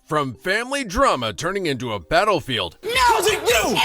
From family drama turning into a battlefield. No! Because of you!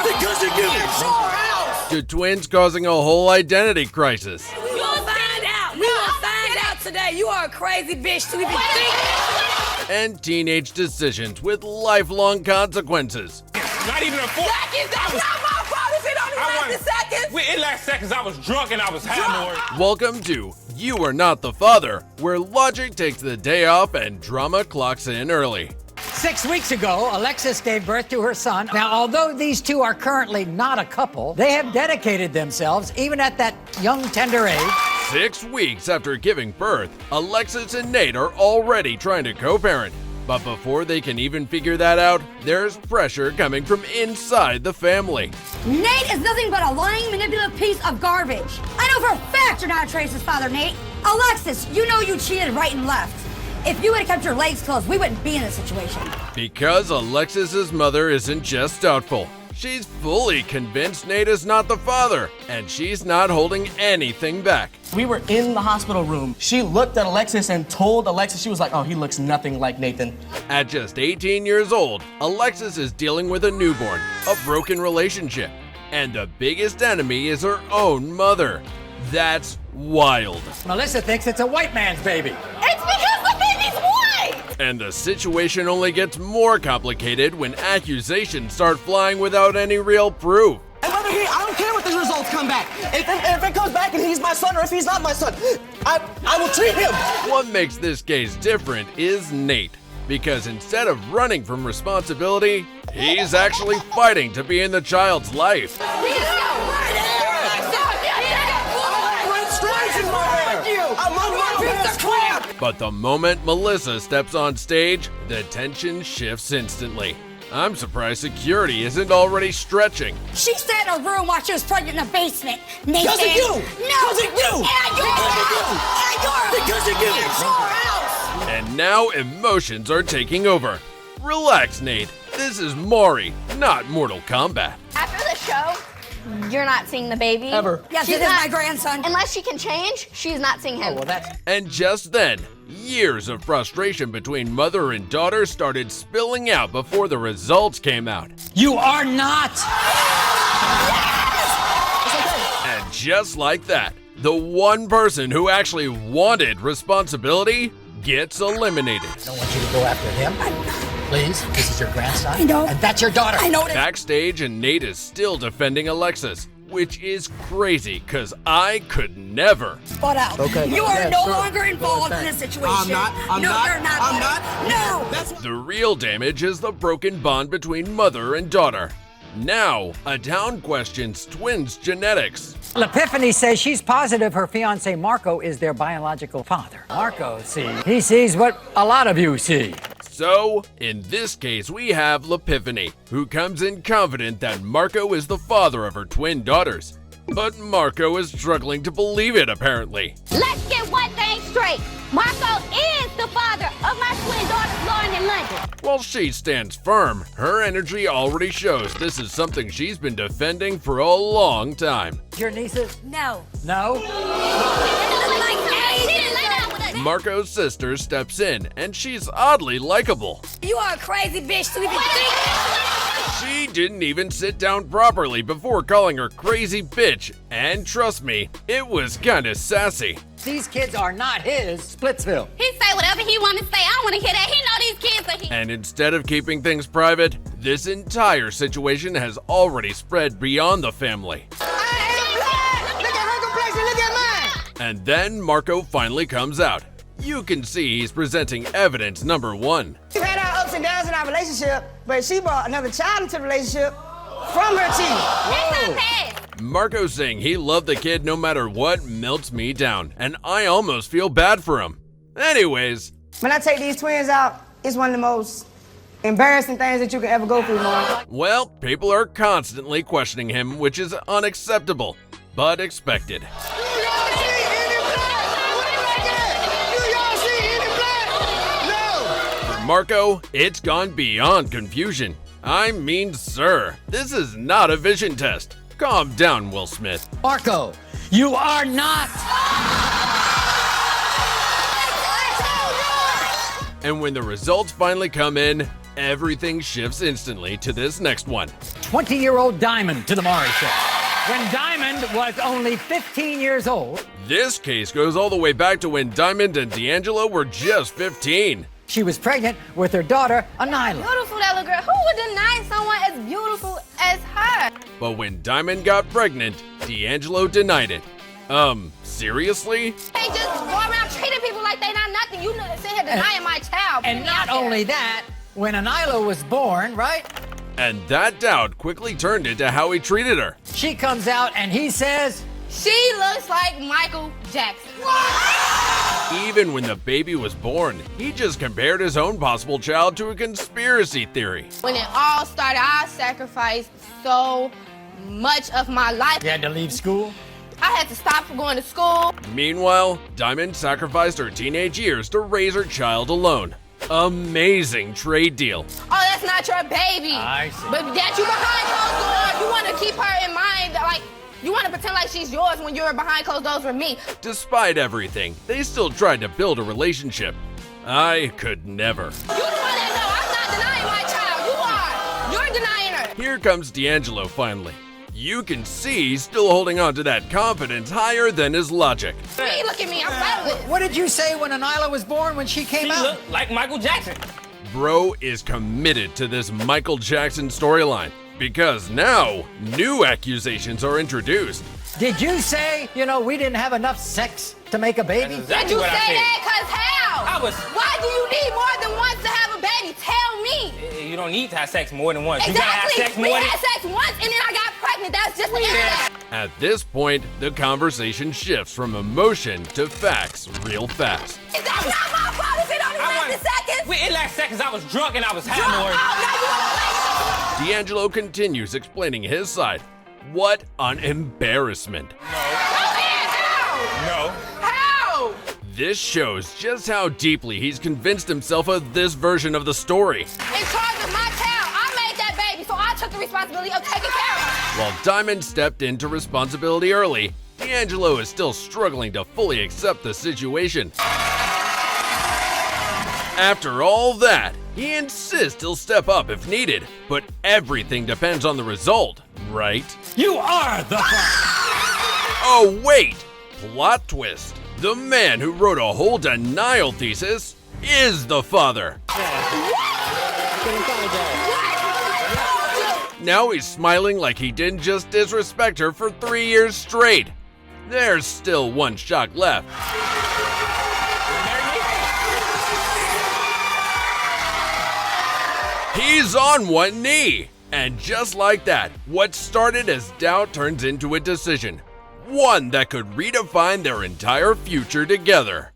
Because of you! To twins causing a whole identity crisis. We will find out. We will find out today. You are a crazy bitch to even think. And teenage decisions with lifelong consequences. Not even a 4. Seconds, that's not my fault. It only lasted seconds. It lasted seconds. I was drunk and I was hammered. Welcome to You Are Not the Father, where logic takes the day off and drama clocks in early. 6 weeks ago, Alexis gave birth to her son. Now, although these two are currently not a couple, they have dedicated themselves, even at that young, tender age. 6 weeks after giving birth, Alexis and Nate are already trying to co-parent. But before they can even figure that out, there's pressure coming from inside the family. Nate is nothing but a lying, manipulative piece of garbage. I know for a fact you're not Trace's father, Nate. Alexis, you know you cheated right and left. If you would have kept your legs closed, we wouldn't be in this situation. Because Alexis's mother isn't just doubtful. She's fully convinced Nate is not the father, and she's not holding anything back. We were in the hospital room. She looked at Alexis and told Alexis, she was like, oh, he looks nothing like Nathan. At just 18 years old, Alexis is dealing with a newborn, a broken relationship, and the biggest enemy is her own mother. That's wild. Melissa thinks it's a white man's baby. It's because the baby's white! And the situation only gets more complicated when accusations start flying without any real proof. And whether I don't care what the results come back. If it comes back and he's my son or if he's not my son, I will treat him. What makes this case different is Nate. Because instead of running from responsibility, he's actually fighting to be in the child's life. But the moment Melissa steps on stage, the tension shifts instantly. I'm surprised security isn't already stretching. She sat in a room while she was pregnant in the basement. Nate Because of said, you! No! Because of you! And yours! Because of you! It's your house! And now emotions are taking over. Relax, Nate. This is Maury, not Mortal Kombat. After the show, you're not seeing the baby. Ever. Yes, She's it is not- my grandson. Unless she can change, she's not seeing him. Oh, well, that's... And just then, years of frustration between mother and daughter started spilling out before the results came out. You are not! And just like that, the one person who actually wanted responsibility gets eliminated. I don't want you to go after him. Please, this is your grandson. I know. And that's your daughter. I know it. Backstage, and Nate is still defending Alexis, which is crazy, cause I could never. Butt out. Okay. You are Yeah, no sure. longer involved in this situation. I'm not. You're not. I'm buddy. not. No. The real damage is the broken bond between mother and daughter. Now, a town questions twins' genetics. Epiphany says she's positive her fiance Marco is their biological father. Marco, he sees what a lot of you see. So, in this case, we have L'Epiphany, who comes in confident that Marco is the father of her twin daughters. But Marco is struggling to believe it, apparently. Let's get one thing straight. Marco is the father of my twin daughters, Lauren and London. While she stands firm, her energy already shows this is something she's been defending for a long time. Your nieces? No. No? Marco's sister steps in, and she's oddly likable. You are a crazy bitch to even think. She didn't even sit down properly before calling her crazy bitch, and trust me, it was kinda sassy. These kids are not his. Splitsville. He say whatever he want to say. I don't want to hear that. He know these kids are his. And instead of keeping things private, this entire situation has already spread beyond the family. Look at her complexion, look at mine! And then Marco finally comes out. You can see he's presenting evidence number one. We've had our ups and downs in our relationship, but she brought another child into the relationship from her cheating. That's not bad. Marco saying he loved the kid no matter what melts me down, and I almost feel bad for him. Anyways, When I take these twins out, it's one of the most embarrassing things that you can ever go through, Mom. well, people are constantly questioning him, which is unacceptable, but expected. For Marco, it's gone beyond confusion. I mean, sir, this is not a vision test. Calm down, Will Smith. Marco, you are not! And when the results finally come in, everything shifts instantly to this next one. 20-year-old Diamond to the Maury Show. When Diamond was only 15 years old, This case goes all the way back to when Diamond and D'Angelo were just 15. she was pregnant with her daughter, Anila. Beautiful that little girl. Who would deny someone as beautiful as her? But when Diamond got pregnant, D'Angelo denied it. Seriously? They just go around treating people like they not nothing. You sit here denying my child. And not only that, when Anila was born, right? And that doubt quickly turned into how he treated her. She comes out and he says, She looks like Michael Jackson. Even when the baby was born, he just compared his own possible child to a conspiracy theory. When it all started, I sacrificed so much of my life. you had to leave school? I had to stop from going to school. Meanwhile, Diamond sacrificed her teenage years to raise her child alone. Amazing trade deal. Oh, that's not your baby. I see. But that you behind closed doors, you want to keep her in mind, like, you want to pretend like she's yours when you're behind closed doors with me. Despite everything, they still tried to build a relationship. I could never. You the one that know. I'm not denying my child. You are. You're denying her. Here comes D'Angelo finally. You can see he's still holding on to that confidence higher than his logic. Me, look at me. I'm fabulous. What did you say when Anila was born when she came She out? looked like Michael Jackson. Bro is committed to this Michael Jackson storyline because now new accusations are introduced. Did you say, we didn't have enough sex to make a baby? That's Did exactly you what say I said. that? Cause how? I was- Why do you need more than once to have a baby? Tell me. You don't need to have sex more than once. You gotta have Exactly. sex We more than... had sex once and then I got pregnant. That's just the internet. At this point, the conversation shifts from emotion to facts real fast. Is that not my fault if it only lasted seconds? It lasted seconds. I was drunk and I was Drunk. hammered. Oh, now you want to play? D'Angelo continues explaining his side. What an embarrassment. No. How? This shows just how deeply he's convinced himself of this version of the story. In charge of my child. I made that baby, so I took the responsibility of taking care of her. While Diamond stepped into responsibility early, D'Angelo is still struggling to fully accept the situation. After all that, he insists he'll step up if needed, but everything depends on the result, right? You are the father. Oh wait! Plot twist. The man who wrote a whole denial thesis is the father. Now he's smiling like he didn't just disrespect her for 3 years straight. There's still one shock left. He's on one knee. And just like that, what started as doubt turns into a decision. One that could redefine their entire future together.